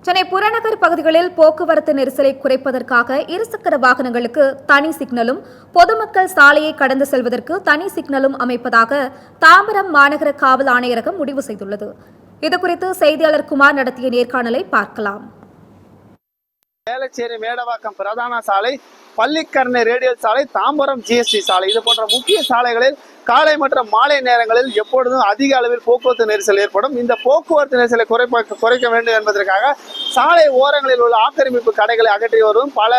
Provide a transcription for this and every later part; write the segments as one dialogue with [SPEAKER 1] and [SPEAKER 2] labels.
[SPEAKER 1] சென்னை புறநகர் பகுதிகளில் போக்குவரத்து நெரிசலை குறைப்பதற்காக இருசக்கர வாகனங்களுக்கு தனி சிக்னலும் பொதுமக்கள் சாலையை கடந்து செல்வதற்கு தனி சிக்னலும் அமைப்பதாக தாம்பரம் மாநகர காவல் ஆணையரகம் முடிவு செய்துள்ளது. இதுகுறித்து செய்தியாளர் குமார் நடத்திய நேர்காணலை பார்க்கலாம்.
[SPEAKER 2] வேளச்சேரி மேடவாக்கம் பிரதான சாலை, பள்ளிக்கரணை ரேடியல் சாலை, தாம்பரம் ஜிஎஸ்டி சாலை இது போன்ற முக்கிய சாலைகளில் காலை மற்றும் மாலை நேரங்களில் எப்பொழுதும் அதிக அளவில் போக்குவரத்து நெரிசல் ஏற்படும். இந்த போக்குவரத்து நெரிசலை குறைக்க வேண்டும் என்பதற்காக சாலை ஓரங்களில் உள்ள ஆக்கிரமிப்பு கடைகளை அகற்றி வரும் பல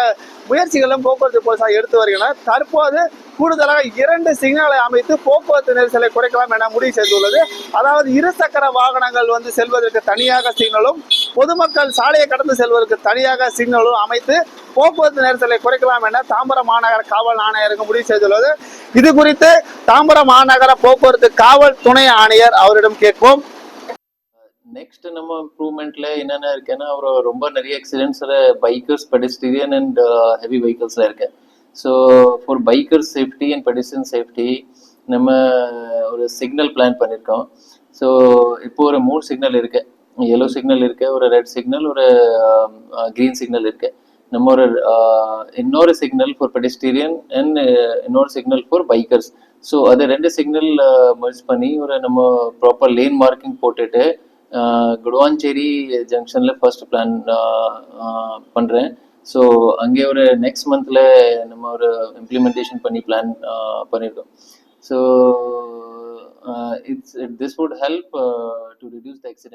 [SPEAKER 2] முயற்சிகளும் போக்குவரத்து போலீசார் எடுத்து வருகின்றனர். தற்போது கூடுதலாக 2 சிக்னலை அமைத்து போக்குவரத்து நெரிசலை குறைக்கலாம் என முடிவு செய்துள்ளது. அதாவது இருசக்கர வாகனங்கள் செல்வதற்கு தனியாக சிக்னலும், பொதுமக்கள் சாலையை கடந்து செல்வதற்கு தனியாக சிக்னலும் அமைத்து போக்குவரத்து நெரிசலை குறைக்கலாம் என தாம்பரம் மாநகர காவல் ஆணையருக்கு முடிவு செய்துள்ளது. இது குறித்து தாம்பரம் மாநகர போக்குவரத்து காவல் துணை ஆணையர் அவரிடம் கேட்போம்.
[SPEAKER 3] நெக்ஸ்ட் நம்ம இம்ப்ரூவ்மெண்ட்ல என்னென்ன இருக்குன்னா, ரொம்ப நிறைய ஆக்சிடென்ட்ஸ்ல பைக்கர்ஸ், பெடஸ்ட்ரியன் அண்ட் ஹெவி வெஹிக்கிள்ஸ்ல இருக்கு. So for bikers safety and pedestrian safety நம்ம ஒரு சிக்னல் பிளான் பண்ணியிருக்கோம். ஸோ இப்போ ஒரு 3 சிக்னல் இருக்கு. எல்லோ சிக்னல் இருக்கு, ஒரு ரெட் சிக்னல், ஒரு கிரீன் சிக்னல் இருக்கு. நம்ம ஒரு இன்னொரு சிக்னல் ஃபார் பெடஸ்ட்ரியன் அண்ட் இன்னொரு சிக்னல் ஃபார் பைக்கர்ஸ். ஸோ அது 2 சிக்னல் மர்ஜ் பண்ணி ஒரு நம்ம ப்ராப்பர் லேன் மார்க்கிங் போட்டுட்டு குடுவாஞ்சேரி ஜங்ஷன்ல ஃபர்ஸ்ட் பிளான் பண்றேன். ஸோ அங்கே ஒரு நெக்ஸ்ட் மந்த்ல நம்ம ஒரு இம்ப்ளிமெண்டேஷன் பண்ணி பிளான் பண்ணியிருக்கோம். So this would help to reduce the accident.